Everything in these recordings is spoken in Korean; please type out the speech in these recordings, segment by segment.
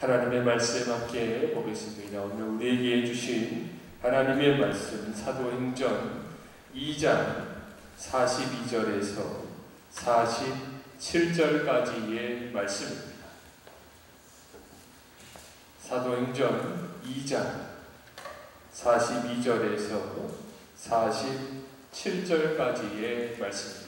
하나님의 말씀 함께 보겠습니다. 오늘 우리에게 주신 하나님의 말씀 사도행전 2장 42절에서 47절까지의 말씀입니다. 사도행전 2장 42절에서 47절까지의 말씀입니다.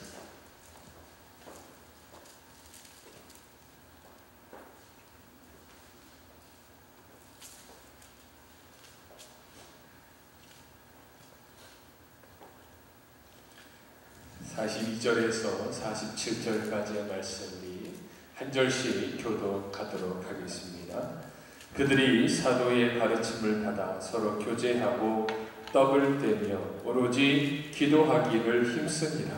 (42절에서) 47절까지의 말씀이 한 절씩 교독하도록 하겠습니다. 그들이 사도의 가르침을 받아 서로 교제하고 떡을 떼며 오로지 기도하기를 힘쓰니라.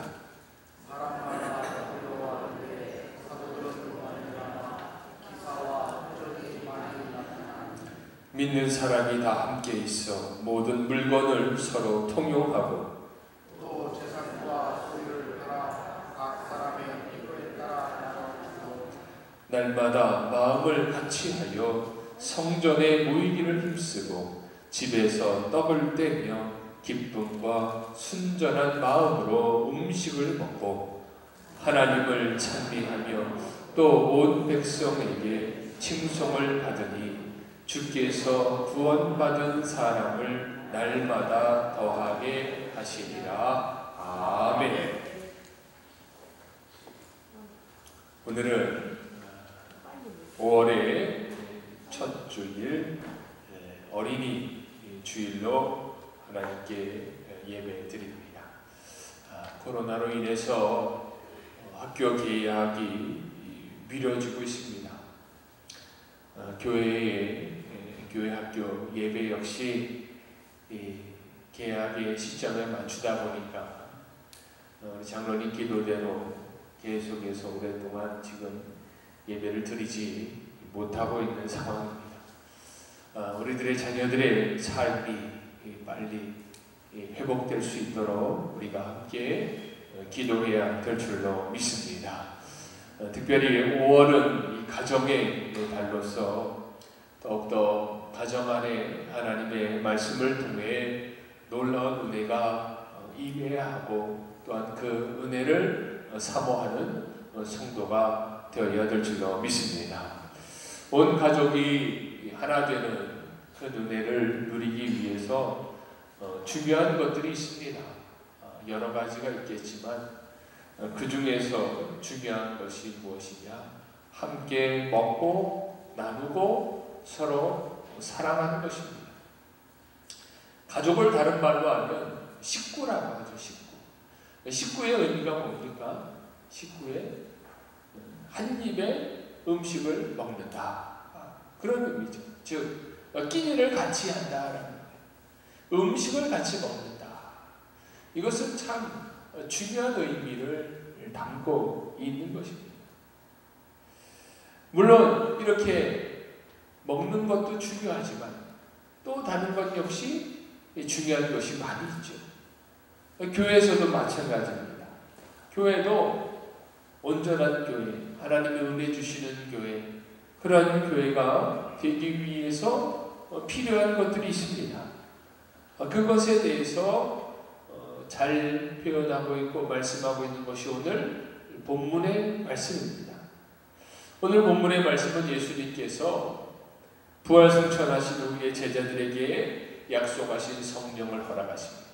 믿는 사람이 다 함께 있어 모든 물건을 서로 통용하고 또 재산과 소유를 팔아 각 사람의 필요에 따라 나눠주고 날마다 마음을 같이하여 성전에 모이기를 힘쓰고 집에서 떡을 떼며 기쁨과 순전한 마음으로 음식을 먹고 하나님을 찬미하며 또 온 백성에게 칭송을 받으니 주께서 구원받은 사람을 날마다 더하게 하시리라. 아멘. 오늘은 5월의 첫 주일 어린이 주일로 하나님께 예배 드립니다. 코로나로 인해서 학교 개학이 미뤄지고 있습니다. 교회 학교 예배 역시 개학의 시점에 맞추다 보니까 우리 장로님 기도대로 계속해서 오랫동안 지금 예배를 드리지 못하고 있는 상황입니다. 우리들의 자녀들의 삶이 빨리 회복될 수 있도록 우리가 함께 기도해야 될 줄로 믿습니다. 특별히 5월은 이 가정의 달로서 더욱더 가정 안에 하나님의 말씀을 통해 놀라운 은혜가 임해하고 또한 그 은혜를 사모하는 성도가 되어야 될 줄로 믿습니다. 온 가족이 하나 되는 그 은혜를 누리기 위해서 중요한 것들이 있습니다. 여러 가지가 있겠지만 그 중에서 중요한 것이 무엇이냐? 함께 먹고 나누고 서로 사랑하는 것입니다. 가족을 다른 말로 하면 식구라고 하죠. 식구의 의미가 뭡니까? 식구의 한 입에 음식을 먹는다. 그런 의미죠. 즉 끼니를 같이 한다라는 거예요. 음식을 같이 먹는다. 이것은 참 중요한 의미를 담고 있는 것입니다. 물론 이렇게 먹는 것도 중요하지만 또 다른 것 역시 중요한 것이 많이 있죠. 교회에서도 마찬가지입니다. 교회도 온전한 교회, 하나님의 은혜 주시는 교회, 그런 교회가 되기 위해서 필요한 것들이 있습니다. 그것에 대해서 잘 표현하고 있고 말씀하고 있는 것이 오늘 본문의 말씀입니다. 오늘 본문의 말씀은 예수님께서 부활승천하신 후에 제자들에게 약속하신 성령을 허락하십니다.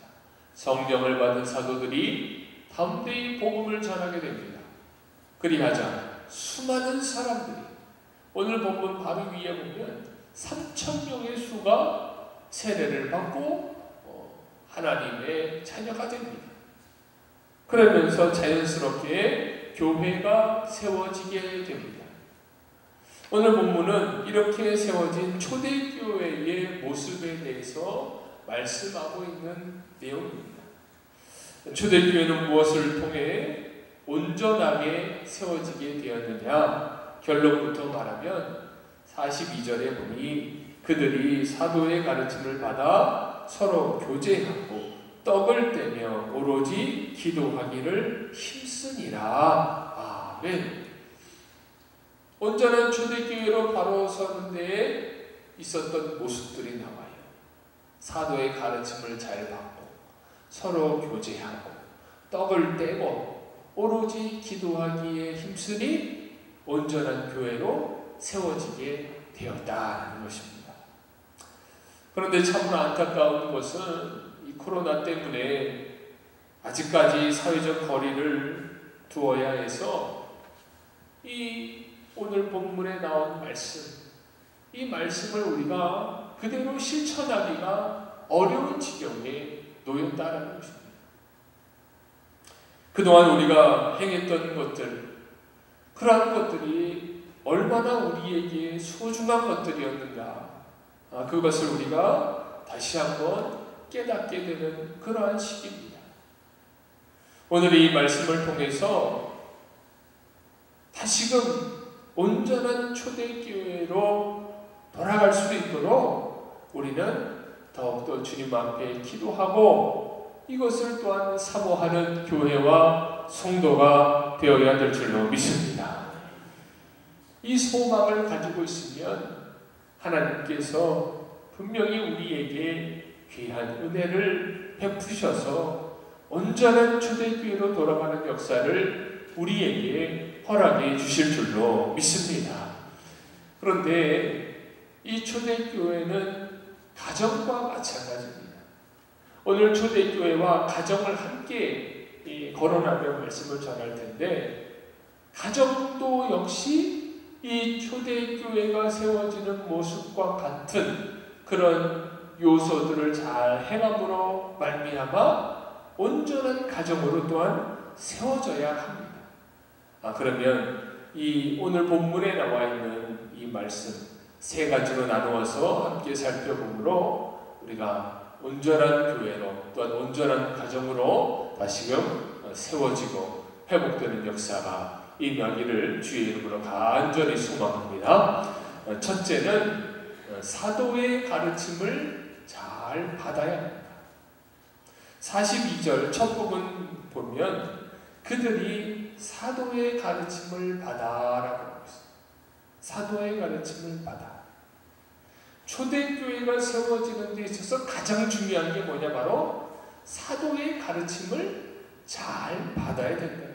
성령을 받은 사도들이 담대히 복음을 전하게 됩니다. 그리하자 수많은 사람들이 오늘 본문 바로 위에 보면 3,000명의 수가 세례를 받고 하나님의 자녀가 됩니다. 그러면서 자연스럽게 교회가 세워지게 됩니다. 오늘 본문은 이렇게 세워진 초대교회의 모습에 대해서 말씀하고 있는 내용입니다. 초대교회는 무엇을 통해 온전하게 세워지게 되었느냐? 결론부터 말하면 42절에 보니 그들이 사도의 가르침을 받아 서로 교제하고 떡을 떼며 오로지 기도하기를 힘쓰니라. 아멘. 온전한 초대교회로 바로 서는 데에 있었던 모습들이 나와요. 사도의 가르침을 잘 받고 서로 교제하고 떡을 떼고 오로지 기도하기에 힘쓰니 온전한 교회로 세워지게 되었다는 것입니다. 그런데 참으로 안타까운 것은 이 코로나 때문에 아직까지 사회적 거리를 두어야 해서 이 오늘 본문에 나온 말씀, 이 말씀을 우리가 그대로 실천하기가 어려운 지경에 놓였다는 것입니다. 그동안 우리가 행했던 것들, 그러한 것들이 얼마나 우리에게 소중한 것들이었는가, 그것을 우리가 다시 한번 깨닫게 되는 그러한 시기입니다. 오늘 이 말씀을 통해서 다시금 온전한 초대교회로 돌아갈 수 있도록 우리는 더욱더 주님 앞에 기도하고 이것을 또한 사모하는 교회와 성도가 되어야 될 줄로 믿습니다. 이 소망을 가지고 있으면 하나님께서 분명히 우리에게 귀한 은혜를 베푸셔서 온전한 초대교회로 돌아가는 역사를 우리에게 허락해 주실 줄로 믿습니다. 그런데 이 초대교회는 가정과 마찬가지입니다. 오늘 초대교회와 가정을 함께 거론하며 말씀을 전할 텐데, 가정도 역시 이 초대교회가 세워지는 모습과 같은 그런 요소들을 잘 행함으로 말미암아 온전한 가정으로 또한 세워져야 합니다. 그러면 이 오늘 본문에 나와 있는 이 말씀 세 가지로 나누어서 함께 살펴보므로 우리가 온전한 교회로 또한 온전한 가정으로 다시금 세워지고 회복되는 역사가 임하기를 주의 이름으로 간절히 소망합니다. 첫째는 사도의 가르침을 잘 받아야 합니다. 42절 첫 부분 보면 그들이 사도의 가르침을 받아라고 하고 있습니다. 사도의 가르침을 받아. 초대교회가 세워지는 데 있어서 가장 중요한 게 뭐냐, 바로 사도의 가르침을 잘 받아야 된다.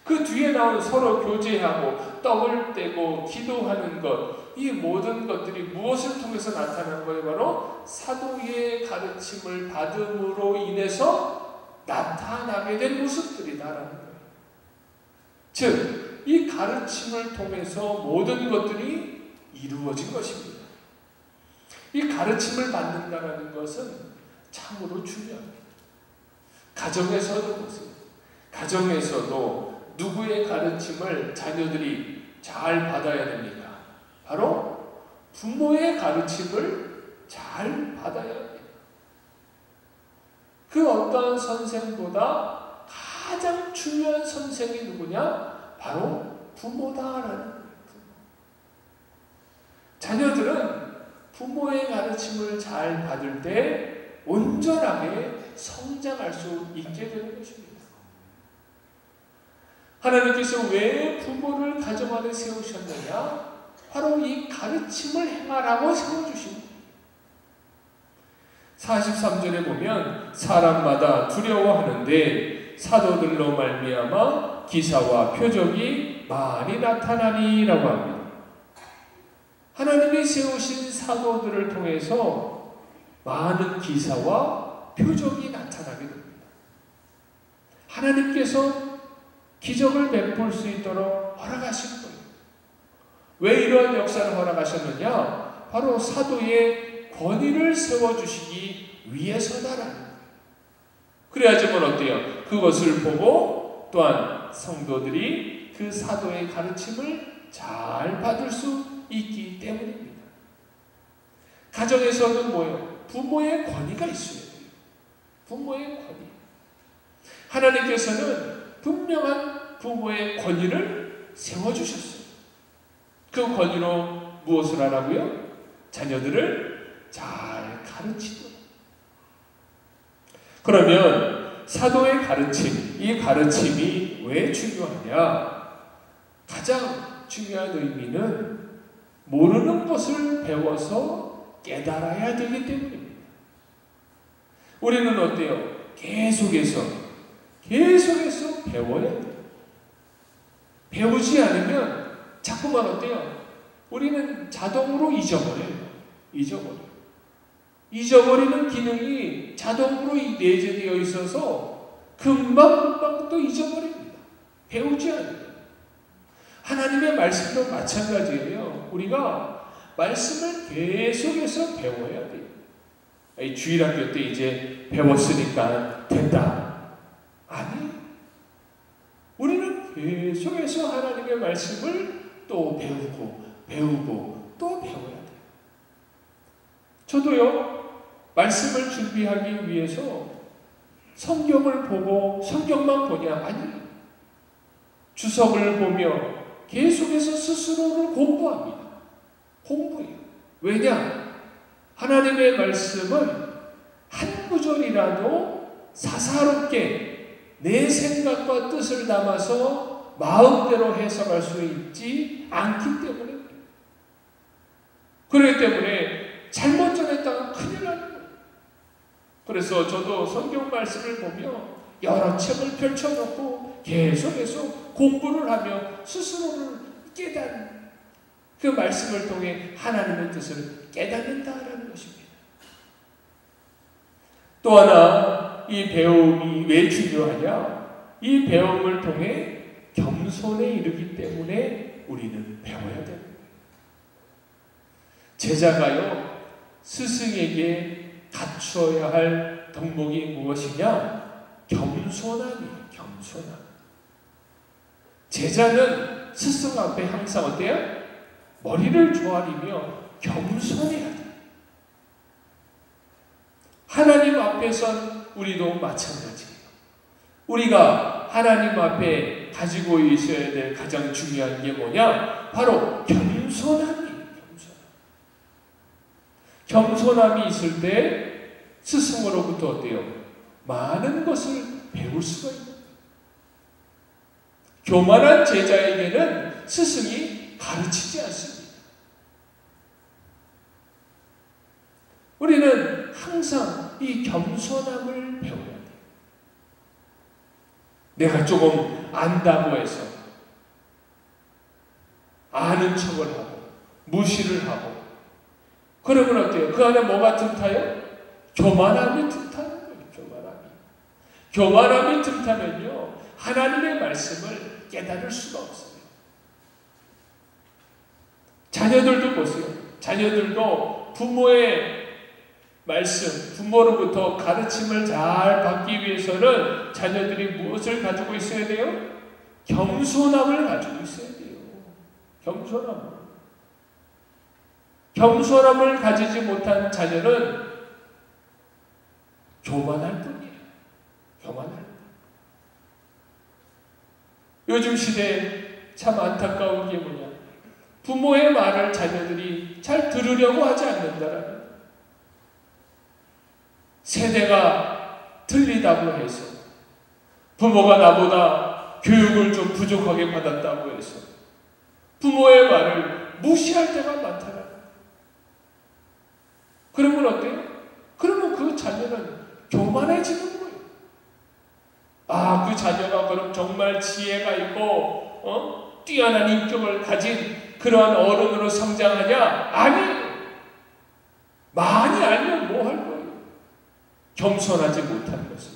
그 뒤에 나온 서로 교제하고 떡을 떼고 기도하는 것, 이 모든 것들이 무엇을 통해서 나타나는 거예요? 바로 사도의 가르침을 받음으로 인해서 나타나게 된 모습들이다라는 거예요. 즉, 이 가르침을 통해서 모든 것들이 이루어진 것입니다. 이 가르침을 받는다는 것은 참으로 중요합니다. 가정에서도 보세요. 가정에서도 누구의 가르침을 자녀들이 잘 받아야 됩니까? 바로 부모의 가르침을 잘 받아야 합니다. 그 어떤 선생보다 가장 중요한 선생이 누구냐? 바로 부모다라는 거예요. 자녀들은 부모의 가르침을 잘 받을 때 온전하게 성장할 수 있게 되는 것입니다. 하나님께서 왜 부모를 가정 안에 세우셨느냐? 바로 이 가르침을 행하라고 세워주십니다. 43절에 보면 사람마다 두려워하는데 사도들로 말미암아 기사와 표적이 많이 나타나니라고 합니다. 하나님이 세우신 사도들을 통해서 많은 기사와 표적이 나타나게 됩니다. 하나님께서 기적을 베풀 수 있도록 허락하신 거예요. 왜 이러한 역사를 허락하셨느냐? 바로 사도의 권위를 세워주시기 위해서다라는 거예요. 그래야지만 어때요? 그것을 보고 또한 성도들이 그 사도의 가르침을 잘 받을 수 있기 때문입니다. 가정에서는 뭐예요? 부모의 권위가 있어야 돼요. 부모의 권위. 하나님께서는 분명한 부모의 권위를 세워주셨어요. 그 권위로 무엇을 하라고요? 자녀들을 잘 가르치도록. 그러면 사도의 가르침, 이 가르침이 왜 중요하냐? 가장 중요한 의미는 모르는 것을 배워서 깨달아야 되기 때문입니다. 우리는 어때요? 계속해서 배워야 돼요. 배우지 않으면 자꾸만 어때요? 우리는 자동으로 잊어버리는 기능이 자동으로 내재되어 있어서 금방 또 잊어버립니다. 배우지 않으면. 하나님의 말씀도 마찬가지예요. 우리가 말씀을 계속해서 배워야 돼요. 주일학교 때 이제 배웠으니까 된다. 아니, 우리는 계속해서 하나님의 말씀을 또 배우고 또 배워야 돼요. 저도요, 말씀을 준비하기 위해서 성경을 보고 성경만 보냐? 아니, 주석을 보며 계속해서 스스로를 공부해요. 왜냐? 하나님의 말씀은 한 구절이라도 사사롭게 내 생각과 뜻을 담아서 마음대로 해석할 수 있지 않기 때문에 그렇기 때문에 잘못 전했다가 큰일 나는 거예요. 그래서 저도 성경 말씀을 보며 여러 책을 펼쳐놓고 계속해서 공부를 하며 스스로를 깨닫는 그 말씀을 통해 하나님의 뜻을 깨닫는다라는 것입니다. 또 하나 이 배움이 왜 중요하냐? 이 배움을 통해 겸손에 이르기 때문에 우리는 배워야 됩니다. 제자가요, 스승에게 갖추어야 할 덕목이 무엇이냐? 겸손함이에요. 겸손함. 제자는 스승 앞에 항상 어때요? 머리를 조아리며 겸손해야 돼. 하나님 앞에선 우리도 마찬가지예요. 우리가 하나님 앞에 가지고 있어야 될 가장 중요한 게 뭐냐? 바로 겸손함이에요. 겸손함이 있을 때 스승으로부터 어때요? 많은 것을 배울 수가 있는 거예요. 교만한 제자에게는 스승이 가르치지 않습니다. 우리는 항상 이 겸손함을 배워야 돼요. 내가 조금 안다고 해서 아는 척을 하고 무시를 하고 그러면 어때요? 그 안에 뭐가 틈타요? 교만함이 틈타는 거예요. 교만함이 틈타면요, 하나님의 말씀을 깨달을 수가 없어요. 자녀들도 보세요. 자녀들도 부모의 말씀, 부모로부터 가르침을 잘 받기 위해서는 자녀들이 무엇을 가지고 있어야 돼요? 겸손함을 가지고 있어야 돼요. 겸손함을 가지지 못한 자녀는 교만할 뿐이에요. 교만할 뿐. 요즘 시대에 참 안타까운 게 뭐냐? 부모의 말을 자녀들이 잘 들으려고 하지 않는다라는 거예요. 세대가 틀리다고 해서 부모가 나보다 교육을 좀 부족하게 받았다고 해서 부모의 말을 무시할 때가 많다는 거예요. 그러면 어때요? 그러면 그 자녀는 교만해지는 거예요. 아, 그 자녀가 그럼 정말 지혜가 있고 뛰어난 인격을 가진 그러한 어른으로 성장하냐? 아니에요. 많이 알면 뭐 할 거예요? 겸손하지 못한 것은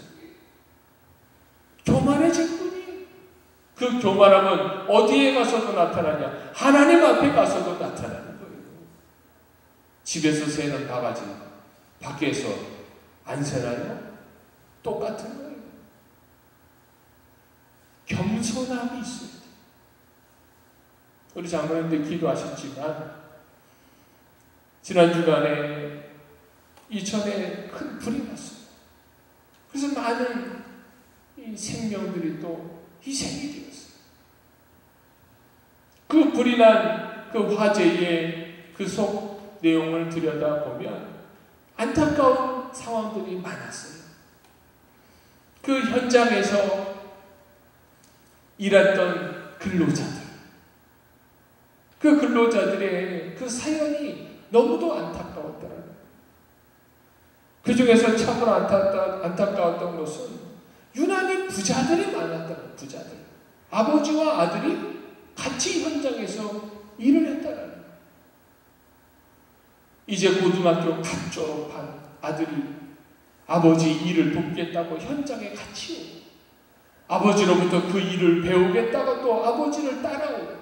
교만해질 뿐이에요. 그 교만함은 어디에 가서도 나타나냐? 하나님 앞에 가서도 나타나는 거예요. 집에서 새는 바가지 밖에서 안 새나요? 똑같은 거예요. 겸손함이 있어야 돼요. 우리 장로님들 기도하셨지만 지난 주간에 이천에 큰 불이 났어요. 그래서 많은 이 생명들이 또 희생이 되었어요. 그 불이 난 그 화재의 그 속 내용을 들여다보면 안타까운 상황들이 많았어요. 그 현장에서 일했던 근로자들, 그 근로자들의 그 사연이 너무도 안타까웠더라고요. 그 중에서 참으로 안타까웠던 것은 유난히 부자들이 많았다는 부자들. 아버지와 아들이 같이 현장에서 일을 했다는 거예요. 이제 고등학교 갓 졸업한 아들이 아버지 일을 돕겠다고 현장에 같이 오고, 아버지로부터 그 일을 배우겠다고 또 아버지를 따라오고,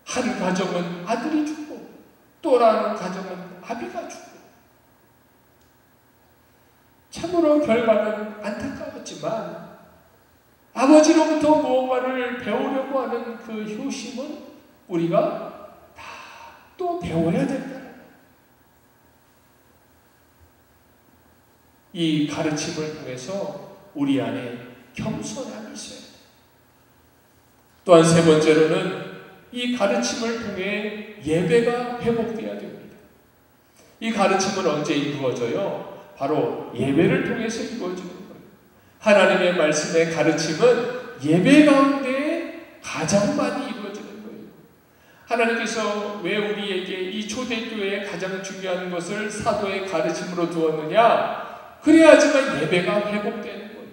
한 가정은 아들이 죽고 또 다른 가정은 아비가 죽고, 참으로 결과는 안타까웠지만 아버지로부터 무언가를 배우려고 하는 그 효심은 우리가 다 또 배워야 된다. 이 가르침을 통해서 우리 안에 겸손함이 있어요. 또한 세 번째로는 이 가르침을 통해 예배가 회복되어야 됩니다. 이 가르침은 언제 이루어져요? 바로 예배를 통해서 이루어지는 거예요. 하나님의 말씀의 가르침은 예배 가운데 가장 많이 이루어지는 거예요. 하나님께서 왜 우리에게 이 초대교회의 가장 중요한 것을 사도의 가르침으로 두었느냐? 그래야지만 예배가 회복되는 거예요.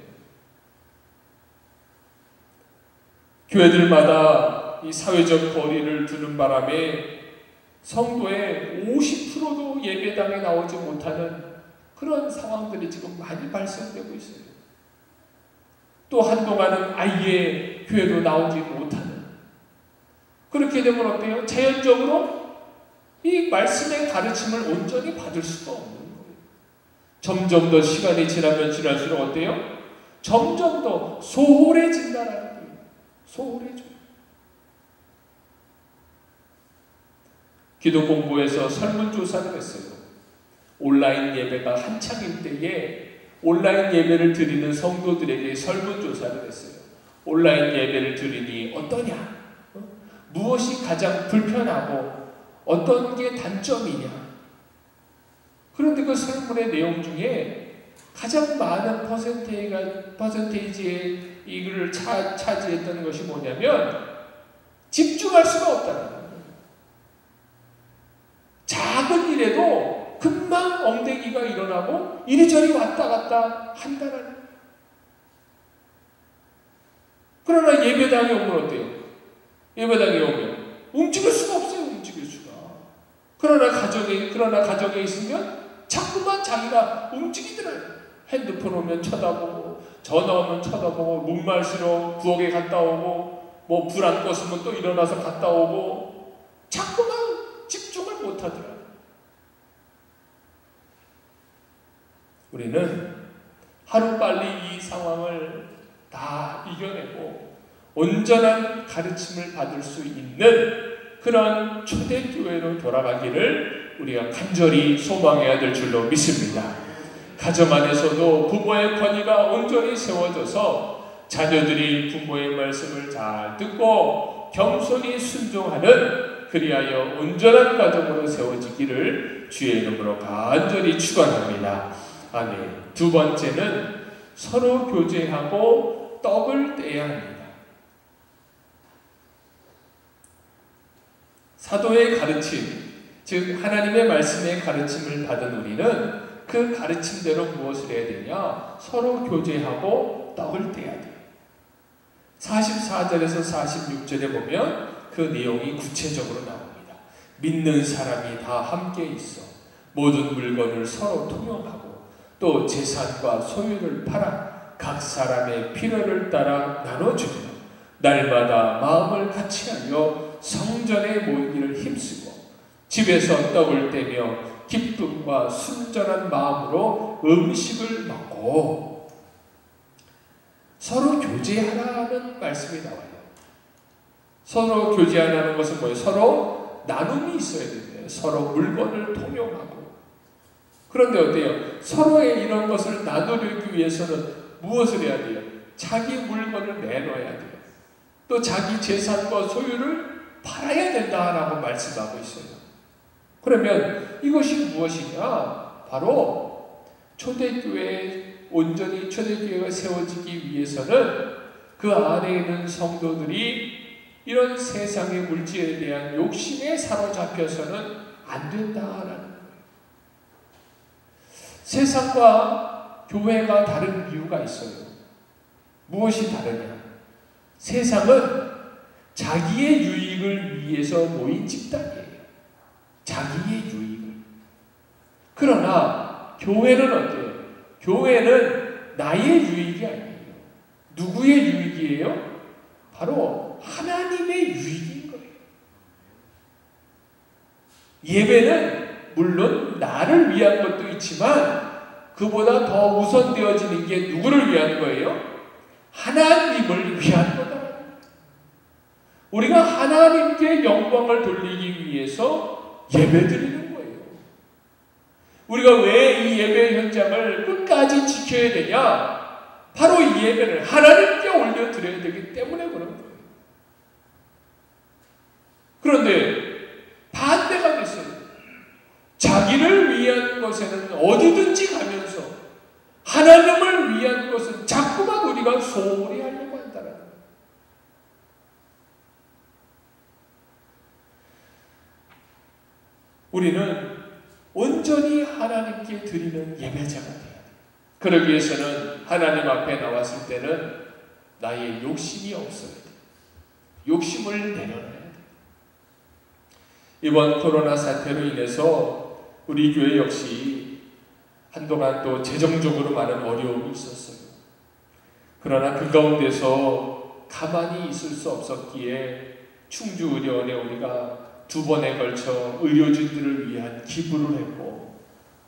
교회들마다 이 사회적 거리를 두는 바람에 성도의 50%도 예배당에 나오지 못하는 그런 상황들이 지금 많이 발생되고 있어요. 또 한동안은 아예 교회로 나오지 못하는, 그렇게 되면 어때요? 자연적으로 이 말씀의 가르침을 온전히 받을 수가 없는 거예요. 점점 더 시간이 지나면 지날수록 어때요? 점점 더 소홀해진다라는 거예요. 소홀해져요. 기도 공부에서 설문조사를 했어요. 온라인 예배가 한창일 때에 온라인 예배를 드리는 성도들에게 설문조사를 했어요. 온라인 예배를 드리니 어떠냐? 무엇이 가장 불편하고 어떤 게 단점이냐? 그런데 그 설문의 내용 중에 가장 많은 퍼센테이지의 이걸 차지했던 것이 뭐냐면 집중할 수가 없다는 거예요. 작은 일에도 금방 엉덩이가 일어나고 이리저리 왔다 갔다 한다는 거예요. 그러나 예배당에 오면 어때요? 예배당에 오면 움직일 수가 없어요. 움직일 수가. 그러나 가정에 있으면 자꾸만 자기가 움직이더라고요. 핸드폰 오면 쳐다보고, 전화 오면 쳐다보고, 문 마시러 부엌에 갔다 오고, 뭐 불 안 껐으면 또 일어나서 갔다 오고, 자꾸만 집중을 못 하더라고요. 우리는 하루빨리 이 상황을 다 이겨내고 온전한 가르침을 받을 수 있는 그런 초대교회로 돌아가기를 우리가 간절히 소망해야 될 줄로 믿습니다. 가정 안에서도 부모의 권위가 온전히 세워져서 자녀들이 부모의 말씀을 잘 듣고 겸손히 순종하는, 그리하여 온전한 가정으로 세워지기를 주의 이름으로 간절히 축원합니다. 아멘. 두 번째는 서로 교제하고 떡을 떼야 합니다. 사도의 가르침, 즉 하나님의 말씀의 가르침을 받은 우리는 그 가르침대로 무엇을 해야 되냐? 서로 교제하고 떡을 떼야 돼요. 44절에서 46절에 보면 그 내용이 구체적으로 나옵니다. 믿는 사람이 다 함께 있어 모든 물건을 서로 통용하고 또 재산과 소유를 팔아 각 사람의 필요를 따라 나눠주며 날마다 마음을 같이하여 성전에 모이기를 힘쓰고 집에서 떡을 떼며 기쁨과 순전한 마음으로 음식을 먹고. 서로 교제하라는 말씀이 나와요. 서로 교제하라는 것은 뭐예요? 서로 나눔이 있어야 된대요. 서로 물건을 통용하고. 그런데 어때요? 서로의 이런 것을 나누기 위해서는 무엇을 해야 돼요? 자기 물건을 내놔야 돼요. 또 자기 재산과 소유를 팔아야 된다라고 말씀하고 있어요. 그러면 이것이 무엇이냐? 바로 온전히 초대교회가 세워지기 위해서는 그 안에 있는 성도들이 이런 세상의 물질에 대한 욕심에 사로잡혀서는 안 된다라는 거예요. 세상과 교회가 다른 이유가 있어요. 무엇이 다르냐? 세상은 자기의 유익을 위해서 모인 집단이에요. 자기의 유익을. 그러나 교회는 어때요? 교회는 나의 유익이 아니에요. 누구의 유익이에요? 바로 하나님의 유익인 거예요. 예배는 물론 나를 위한 것도 있지만 그보다 더 우선되어지는 게 누구를 위한 거예요? 하나님을 위한 거다. 우리가 하나님께 영광을 돌리기 위해서 예배드리는 거예요. 우리가 왜 이 예배 현장을 끝까지 지켜야 되냐? 바로 이 예배를 하나님께 올려드려야 되기 때문에 그런 거예요. 그런데 반대가 됐어요. 자기를 위한 것에는 어디든지 가면서 하나님을 위한 것은 자꾸만 우리가 소홀히 하려고 한다는 거예요. 우리는 온전히 하나님께 드리는 예배자가 돼야 돼요. 그러기 위해서는 하나님 앞에 나왔을 때는 나의 욕심이 없어야 돼요. 욕심을 내려놔야 돼요. 이번 코로나 사태로 인해서 우리 교회 역시 한동안 또 재정적으로 많은 어려움이 있었어요. 그러나 그 가운데서 가만히 있을 수 없었기에 충주의료원에 우리가 2번에 걸쳐 의료진들을 위한 기부를 했고,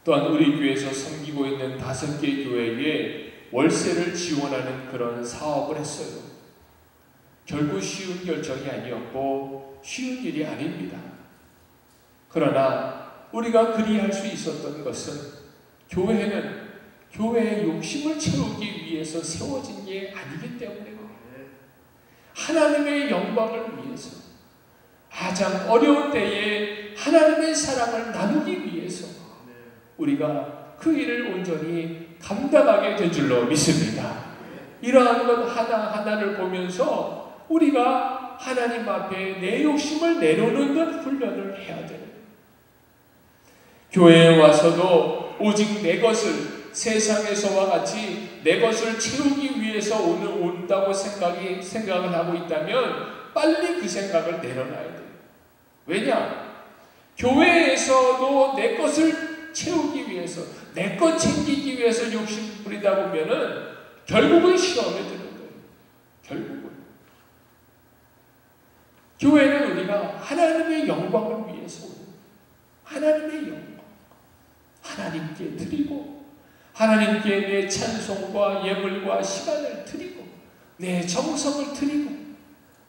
또한 우리 교회에서 섬기고 있는 5개 교회에 월세를 지원하는 그런 사업을 했어요. 결국 쉬운 결정이 아니었고 쉬운 일이 아닙니다. 그러나 우리가 그리할 수 있었던 것은 교회는 교회의 욕심을 채우기 위해서 세워진 게 아니기 때문에 하나님의 영광을 위해서 가장 어려운 때에 하나님의 사랑을 나누기 위해서 우리가 그 일을 온전히 감당하게 된 줄로 믿습니다. 이러한 것 하나하나를 보면서 우리가 하나님 앞에 내 욕심을 내려놓는 훈련을 해야 돼요. 교회에 와서도 오직 내 것을 세상에서와 같이 내 것을 채우기 위해서 온다고 생각을 하고 있다면 빨리 그 생각을 내려놔야 돼요. 왜냐? 교회에서도 내 것을 채우기 위해서, 내 것 챙기기 위해서 욕심 부리다 보면은 결국은 시험에 드는 거예요. 결국은. 교회는 우리가 하나님의 영광을 위해서, 하나님의 영광, 하나님께 드리고, 하나님께 내 찬송과 예물과 시간을 드리고, 내 정성을 드리고,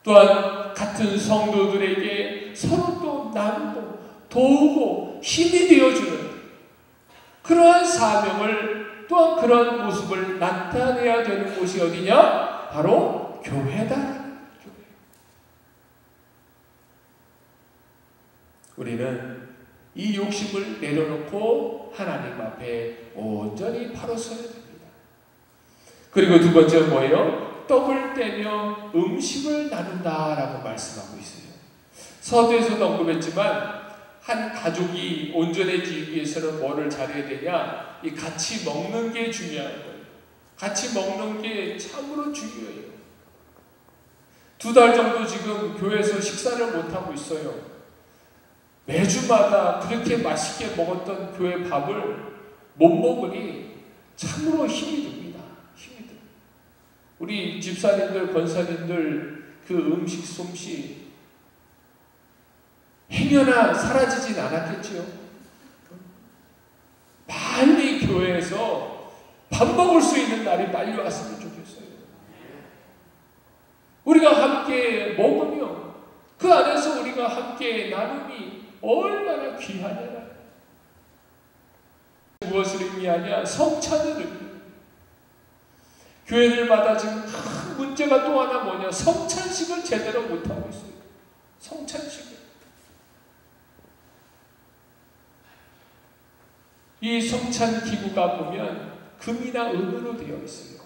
또한 같은 성도들에게 서로 또 나누고 도우고 힘이 되어주는 그러한 사명을, 또한 그런 모습을 나타내야 되는 곳이 어디냐? 바로 교회다. 교회. 우리는 이 욕심을 내려놓고 하나님 앞에 온전히 바로 서야 됩니다. 그리고 두 번째 뭐예요? 떡을 떼며 음식을 나눈다라고 말씀하고 있어요. 서두에서도 언급했지만 한 가족이 온전해지기 위해서는 뭐를 잘해야 되냐? 이 같이 먹는 게 중요한 거예요. 같이 먹는 게 참으로 중요해요. 2달 정도 지금 교회에서 식사를 못하고 있어요. 매주마다 그렇게 맛있게 먹었던 교회 밥을 못 먹으니 참으로 힘이 듭니다. 힘이 듭니다. 우리 집사님들, 권사님들 그 음식 솜씨 행여나 사라지진 않았겠지요. 빨리 교회에서 밥 먹을 수 있는 날이 빨리 왔으면 좋겠어요. 우리가 함께 먹으며 그 안에서 우리가 함께 나눔이 얼마나 귀하냐. 무엇을 의미하냐? 성찬을 의미해요. 교회들마다 지금 큰 문제가 또 하나 뭐냐? 성찬식을 제대로 못하고 있어요. 성찬식을. 이 성찬 기구가 보면 금이나 은으로 되어 있어요.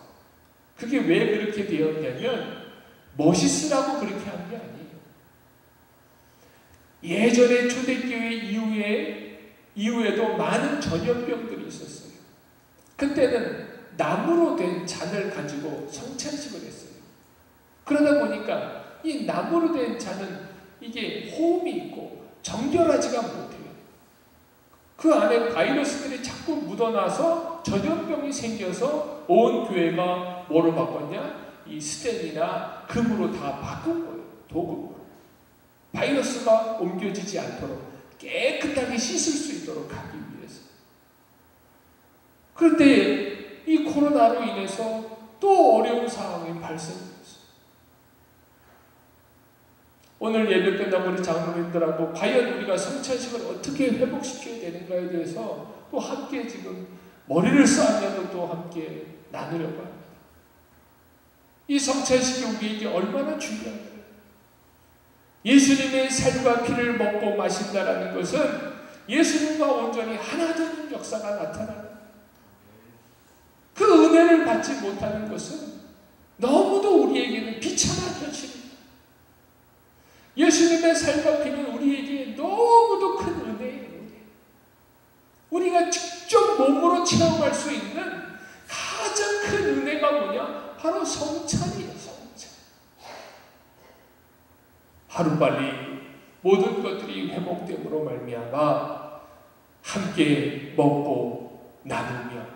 그게 왜 그렇게 되었냐면 멋있으라고 그렇게 한 게 아니에요. 예전에 초대교회 이후에도 많은 전염병들이 있었어요. 그때는 나무로 된 잔을 가지고 성찬식을 했어요. 그러다 보니까 이 나무로 된 잔은 이게 호흡이 있고 정결하지가 못해요. 그 안에 바이러스들이 자꾸 묻어나서 전염병이 생겨서 온 교회가 뭐로 바꿨냐? 이 스텐이나 금으로 다 바꾼 거예요. 도금으로. 바이러스가 옮겨지지 않도록 깨끗하게 씻을 수 있도록 하기 위해서. 그런데 이 코로나로 인해서 또 어려운 상황이 발생했어요. 오늘 예배 끝나고 우리 장로님들하고 과연 우리가 성찬식을 어떻게 회복시켜야 되는가에 대해서 또 함께 지금 머리를 쌓으면서 또 함께 나누려고 합니다. 이 성찬식이 우리에게 얼마나 중요한가. 예수님의 살과 피를 먹고 마신다라는 것은 예수님과 온전히 하나 되는 역사가 나타나는 거예요. 그 은혜를 받지 못하는 것은 너무도 우리에게는 비참한 현실입니다. 예수님의 살과 피는 우리에게 너무도 큰 은혜예요. 우리가 직접 몸으로 체험할 수 있는 가장 큰 은혜가 뭐냐? 바로 성찬이에요. 성찬. 하루빨리 모든 것들이 회복됨으로 말미암아 함께 먹고 나누며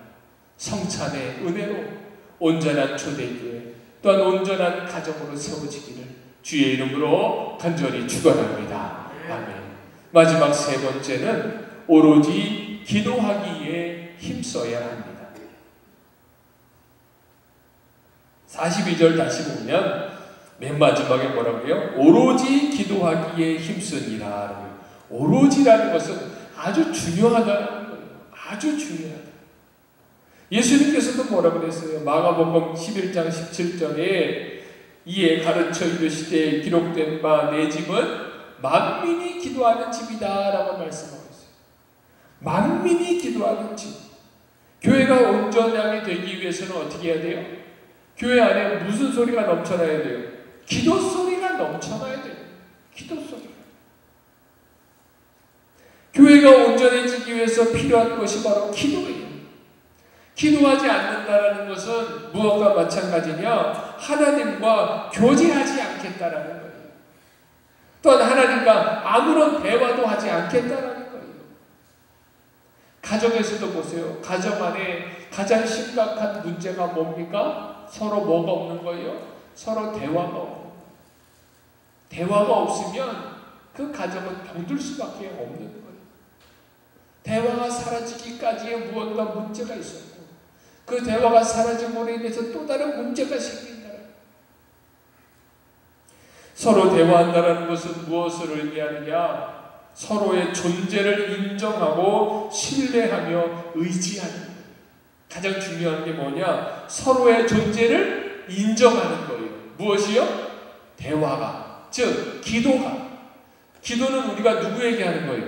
성찬의 은혜로 온전한 초대교회 또한 온전한 가정으로 세워지기를 주의 이름으로 간절히 축원합니다. 아멘. 마지막 세 번째는 오로지 기도하기에 힘써야 합니다. 42절 다시 보면 맨 마지막에 뭐라고 해요? 오로지 기도하기에 힘쓰니라. 오로지라는 것은 아주 중요하다는 거예요. 아주 중요하다. 예수님께서도 뭐라고 그랬어요? 마가복음 11장 17절에 이에 가르쳐 이르시되 기록된 바 내 집은 만민이 기도하는 집이다 라고 말씀하고 있어요. 만민이 기도하는 집. 교회가 온전하게 되기 위해서는 어떻게 해야 돼요? 교회 안에 무슨 소리가 넘쳐나야 돼요? 기도 소리가 넘쳐나야 돼요. 기도 소리가. 교회가 온전해지기 위해서 필요한 것이 바로 기도예요. 기도하지 않는다라는 것은 무엇과 마찬가지냐? 하나님과 교제하지 않겠다라는 거예요. 또한 하나님과 아무런 대화도 하지 않겠다라는 거예요. 가정에서도 보세요. 가정 안에 가장 심각한 문제가 뭡니까? 서로 뭐가 없는 거예요? 서로 대화가 없는 거예요. 대화가 없으면 그 가정은 병들 수밖에 없는 거예요. 대화가 사라지기까지의 무언가 문제가 있어요. 그 대화가 사라짐으로 인해서 또 다른 문제가 생긴다. 서로 대화한다는 것은 무엇을 의미하느냐? 서로의 존재를 인정하고 신뢰하며 의지하는 거예요. 가장 중요한 게 뭐냐? 서로의 존재를 인정하는 거예요. 무엇이요? 대화가. 즉 기도가. 기도는 우리가 누구에게 하는 거예요?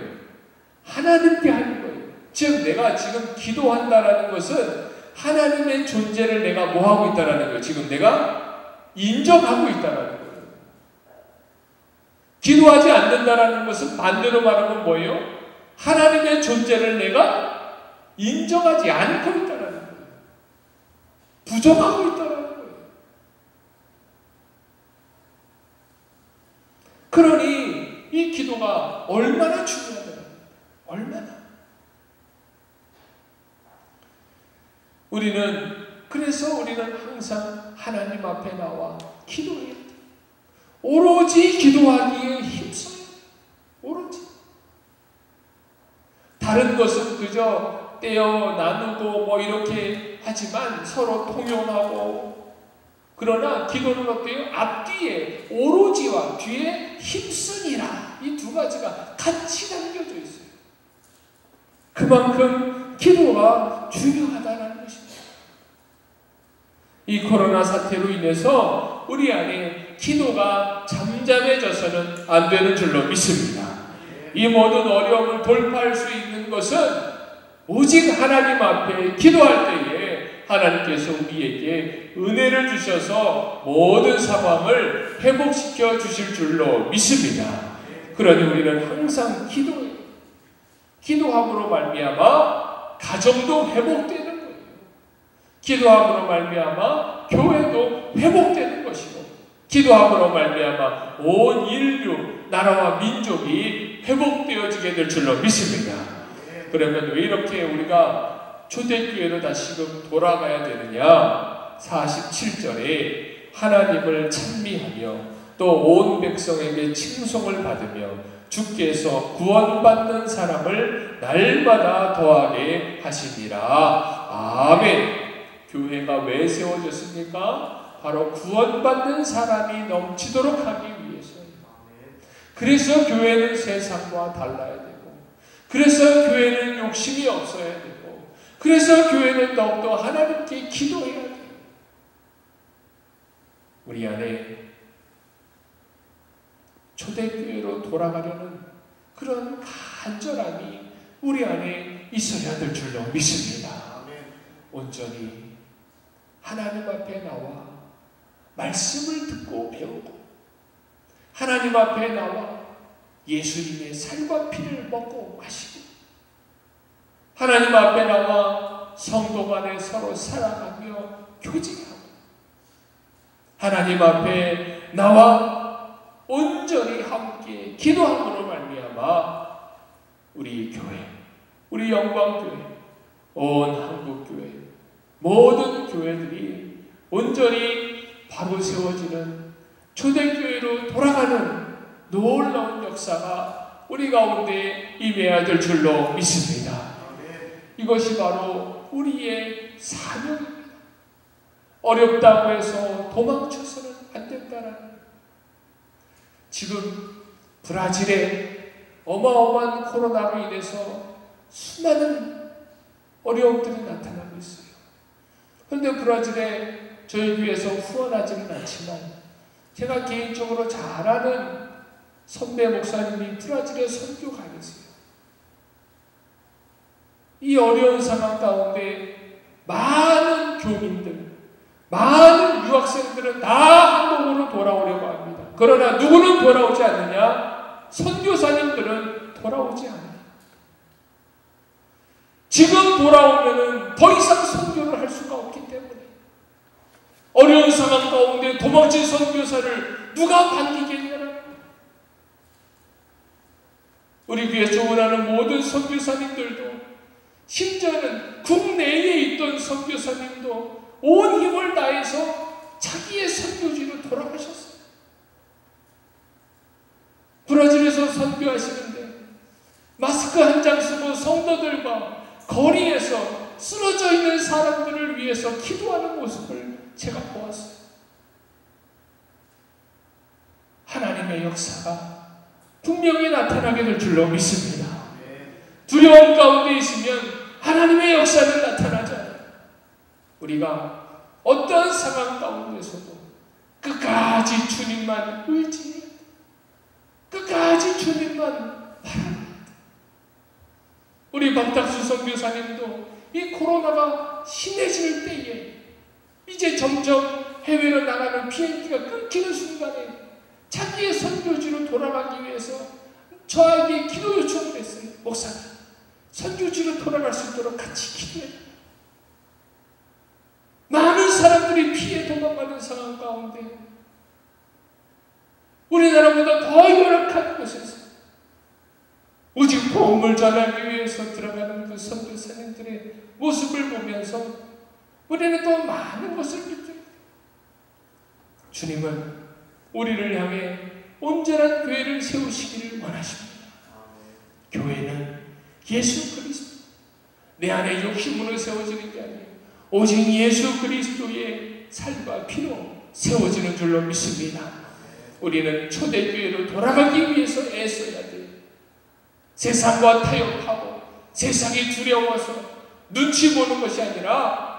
하나님께 하는 거예요. 즉 내가 지금 기도한다라는 것은 하나님의 존재를 내가 뭐하고 있다라는 거예요? 지금 내가 인정하고 있다라는 거예요. 기도하지 않는다라는 것은 반대로 말하면 뭐예요? 하나님의 존재를 내가 인정하지 않고 있다라는 거예요. 부정하고 있다라는 거예요. 그러니 이 기도가 얼마나 중요하다. 얼마나. 그래서 우리는 항상 하나님 앞에 나와 기도해야 돼. 오로지 기도하기에 힘써요. 오로지. 다른 것은 그저 떼어 나누고 뭐 이렇게 하지만 서로 통용하고, 그러나 기도는 어때요? 앞뒤에 오로지와 뒤에 힘쓰니라, 이 두 가지가 같이 담겨져 있어요. 그만큼 기도가 중요하다는 것입니다. 이 코로나 사태로 인해서 우리 안에 기도가 잠잠해져서는 안 되는 줄로 믿습니다. 이 모든 어려움을 돌파할 수 있는 것은 오직 하나님 앞에 기도할 때에 하나님께서 우리에게 은혜를 주셔서 모든 상황을 회복시켜 주실 줄로 믿습니다. 그러니 우리는 항상 기도해요. 기도함으로 말미암아 가정도 회복되는 거예요. 기도함으로 말미암아 교회도 회복되는 것이고, 기도함으로 말미암아 온 인류, 나라와 민족이 회복되어지게 될 줄로 믿습니다. 그러면 왜 이렇게 우리가 초대교회로 다시금 돌아가야 되느냐? 47절에 하나님을 찬미하며 또 온 백성에게 칭송을 받으며 주께서 구원받는 사람을 날마다 더하게 하시니라. 아멘. 교회가 왜 세워졌습니까? 바로 구원받는 사람이 넘치도록 하기 위해서예요. 그래서 교회는 세상과 달라야 되고, 그래서 교회는 욕심이 없어야 되고, 그래서 교회는 더욱더 하나님께 기도해야 돼요. 우리 안에 초대교회로 돌아가려는 그런 간절함이 우리 안에 있어야 될 줄로 믿습니다. 온전히 하나님 앞에 나와 말씀을 듣고 배우고, 하나님 앞에 나와 예수님의 살과 피를 먹고 마시고, 하나님 앞에 나와 성도 간에 서로 사랑하며 교제하고, 하나님 앞에 나와 온전히 함께 기도함으로 말미암아 우리 교회, 우리 영광교회, 온 한국교회, 모든 교회들이 온전히 바로 세워지는 초대교회로 돌아가는 놀라운 역사가 우리 가운데 임해야 될 줄로 믿습니다. 이것이 바로 우리의 사명입니다. 어렵다고 해서 도망쳐서는 안 된다는 거예요. 지금 브라질에 어마어마한 코로나로 인해서 수많은 어려움들이 나타나고 있어요. 그런데 브라질에 저희 교회에서 후원하지는 않지만 제가 개인적으로 잘 아는 선배 목사님이 브라질에 선교 가 계세요. 이 어려운 상황 가운데 많은 교민들, 많은 유학생들은 다 한국으로 돌아오려고 합니다. 그러나 누구는 돌아오지 않느냐? 선교사님들은 돌아오지 않아요. 지금 돌아오면은 더 이상 선교를 할 수가 없기 때문에 어려운 상황 가운데 도망친 선교사를 누가 반기겠느냐? 우리 교회 조언하는 모든 선교사님들도, 심지어는 국내에 있던 선교사님도 온 힘을 다해서 자기의 선교지로 돌아가셨어요. 브라질에서 선교하시는데 마스크 한 장 쓰고 성도들과 거리에서 쓰러져 있는 사람들을 위해서 기도하는 모습을 제가 보았어요. 하나님의 역사가 분명히 나타나게 될 줄로 믿습니다. 두려움 가운데 있으면 하나님의 역사는 나타나지 않아요. 우리가 어떤 상황 가운데서도 끝까지 주님만 의지해야 돼. 끝까지 주님만 바라봐야 돼. 우리 박탁수 선교사님도 이 코로나가 심해질 때에 이제 점점 해외로 나가는 비행기가 끊기는 순간에 자기의 선교지로 돌아가기 위해서 저에게 기도 요청을 했어요. 목사님, 선교지로 돌아갈 수 있도록 같이 기도해요. 많은 사람들이 피해 도망가는 상황 가운데 우리나라보다 더 열악한 곳에서 오직 복음을 전하기 위해서 들어가는 그 선교사님들의 모습을 보면서 우리는 또 많은 것을 느낍니다. 주님은 우리를 향해 온전한 교회를 세우시기를 원하십니다. 교회는 예수 그리스도, 내 안에 욕심으로 세워지는 게 아니에요. 오직 예수 그리스도의 살과 피로 세워지는 줄로 믿습니다. 우리는 초대교회로 돌아가기 위해서 애써야 돼요. 세상과 타협하고 세상이 두려워서 눈치 보는 것이 아니라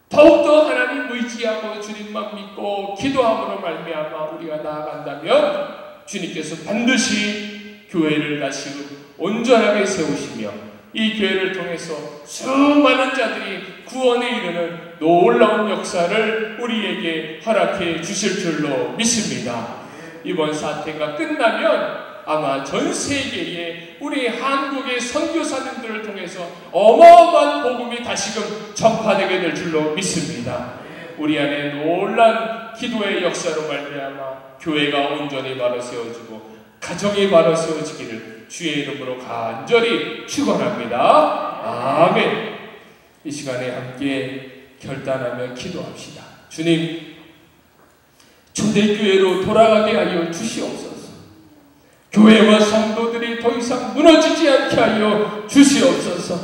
더욱더 하나님 의지하고 주님만 믿고 기도함으로 말미암아 우리가 나아간다면 주님께서 반드시 교회를 다시 온전하게 세우시며 이 교회를 통해서 수많은 자들이 구원에 이르는 놀라운 역사를 우리에게 허락해 주실 줄로 믿습니다. 이번 사태가 끝나면 아마 전 세계에 우리 한국의 선교사님들을 통해서 어마어마한 복음이 다시금 전파되게 될 줄로 믿습니다. 우리 안에 놀란 기도의 역사로 말미암아 교회가 온전히 바로 세워지고 가정이 바로 세워지기를 주의 이름으로 간절히 축원합니다. 아멘. 이 시간에 함께 결단하며 기도합시다. 주님, 초대교회로 돌아가게 하여 주시옵소서. 교회와 성도들이 더 이상 무너지지 않게 하여 주시옵소서.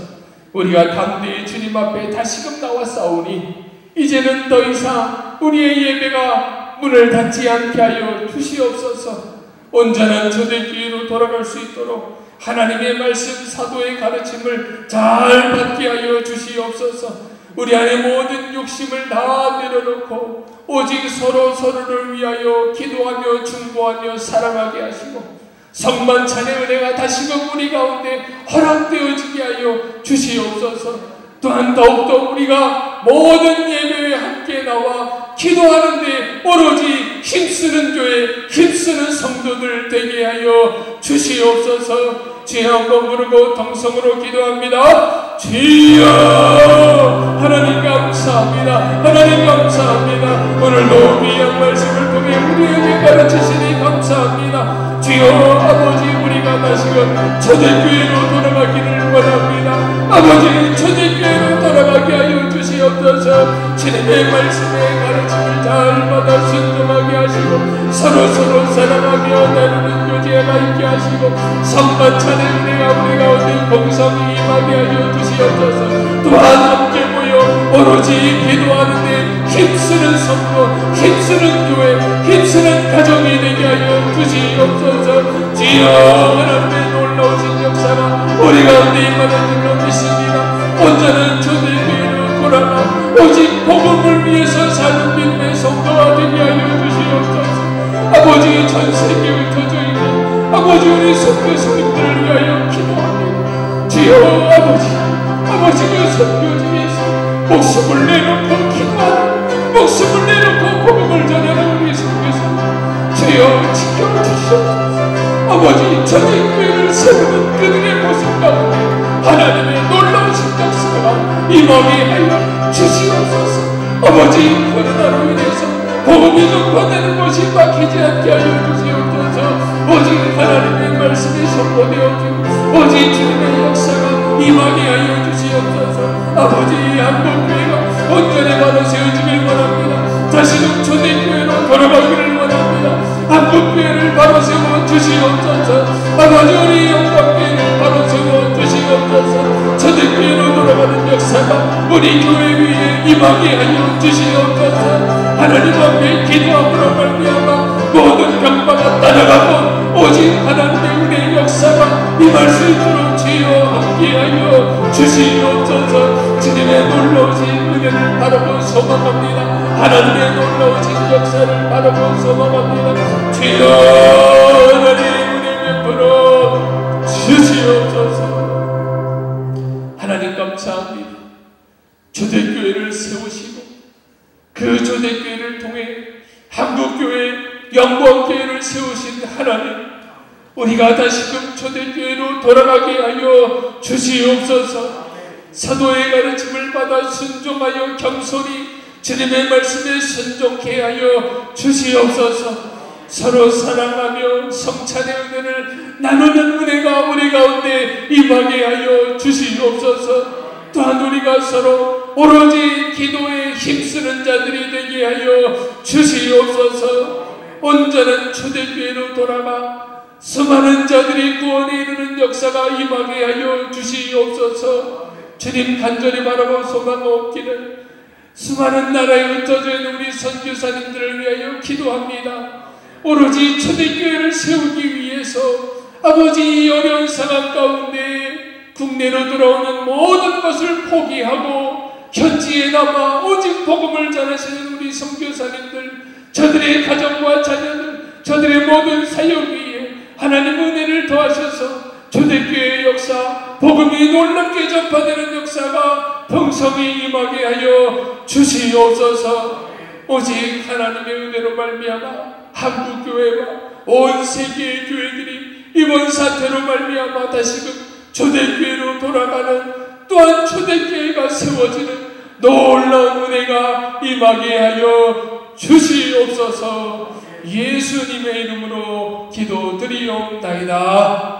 우리가 담대히 주님 앞에 다시금 나와 싸우니 이제는 더 이상 우리의 예배가 문을 닫지 않게 하여 주시옵소서. 온전한 초대교회로 돌아갈 수 있도록 하나님의 말씀, 사도의 가르침을 잘 받게 하여 주시옵소서. 우리 안에 모든 욕심을 다 내려놓고 오직 서로를 위하여 기도하며 중보하며 사랑하게 하시고 성만찬의 은혜가 다시금 우리 가운데 허락되어지게 하여 주시옵소서. 또한 더욱더 우리가 모든 예배에 함께 나와 기도하는데 오로지 힘쓰는 교회, 힘쓰는 성도들 되게 하여 주시옵소서. 주여 한번 부르고 동성으로 기도합니다. 주여, 하나님 감사합니다. 하나님 감사합니다. 오늘도 귀한 말씀을 통해 우리에게 가르치시니 감사합니다. 주여, 아버지, 우리가 다시금 초대교회로 돌아가기를 원합니다. 아버지, 초대교회로 돌아가게 하여 주시옵소서. 주님의 말씀의 가르침을 잘 받아 순종하게 하시고 서로 사랑하며 나누는 교제가 있게 하시고 성만찬의 은혜가 우리 가운데 공성이 임하게 하여 주시옵소서. 또한 함께 모여 오로지 기도하는데 힘쓰는 성도, 힘쓰는 교회, 힘쓰는 가정이 되게 하여 주시옵소서. 주여, 하나님의 놀라우신 역사가 우리 가운데 임하는 줄로 믿습니다. 온전한 초대교회로 돌아가 오직 복음을 위해서 사는 믿음의 성도가 되게 하여 주시옵소서. 아버지, 전 세계에 흩어져 있는 아버지 우리 선교사님들을 위하여 기도합니다. 주여, 아버지 그 선교지에서 목숨을 내놓고 기도하는, 목숨을 내놓고 복음을 전하는 우리 선교사님 주여 지켜주시옵소서. 아버지, 초대교회를 세우는 그들의 모습 가운데 하나님의 놀라우신 역사가 임하게 하여 주시옵소서. 아버지, 코로나로 인해서 복음이 전파되는 것이 막히지 않게 하여 주시옵소서. 오직 하나님의 말씀이 선포되어지고 오직 주님의 역사가 임하게 하여 주시옵소서. 아버지, 한국교회가 온전히 바로 세워지길 원합니다. 다시금 초대교회로 돌아가기를 원합니다. 한국교회를 바로 세워 주시옵소서. 아버지, 우리 영광교회를 바로 세워 주시옵소서. 초대교회로 돌아가는 역사가 우리 교회 위에 임하게 하여 주시옵소서. 하나님 앞에 기도함으로 말미암아 모든 강박가 따라가고 오직 하나님의 은혜의 역사가 임할 수 있도록 주여 함께하여 주시옵소서. 주님의 놀라우신 은혜를 바라보 소망합니다. 하나님의 놀라우신 역사를 바라보 소망합니다. 주여, 하나님 은혜 베풀어 주시옵소서. 하나님 감사합니다. 초대교회를 세우시고 그 초대교회를 통해 한국교회, 영광교회를 세우신 하나님, 우리가 다시금 초대교회로 돌아가게 하여 주시옵소서. 사도의 가르침을 받아 순종하여 겸손히 주님의 말씀에 순종케 하여 주시옵소서. 서로 사랑하며 성찬의 은혜를 나누는 은혜가 우리 가운데 임하게 하여 주시옵소서. 또한 우리가 서로 오로지 기도에 힘쓰는 자들이 되게 하여 주시옵소서. 온전한 초대교회로 돌아가 수많은 자들이 구원에 이르는 역사가 임하게 하여 주시옵소서. 주님 간절히 바라보 소망하옵기를 수많은 나라에 흩어져 있는 우리 선교사님들을 위하여 기도합니다. 오로지 초대교회를 세우기 위해서 아버지, 이 어려운 상황 가운데 국내로 들어오는 모든 것을 포기하고 현지에 남아 오직 복음을 전하시는 우리 선교사님들, 저들의 가정과 자녀들, 저들의 모든 사역 위에 하나님 은혜를 더하셔서 초대교회의 역사, 복음이 놀랍게 전파되는 역사가 풍성히 임하게 하여 주시옵소서. 오직 하나님의 은혜로 말미암아 한국교회와 온 세계의 교회들이 이번 사태로 말미암아 다시금 초대교회로 돌아가는 또한 초대교회가 세워지는 놀라운 은혜가 임하게 하여 주시옵소서. 예수님의 이름으로 기도드리옵나이다.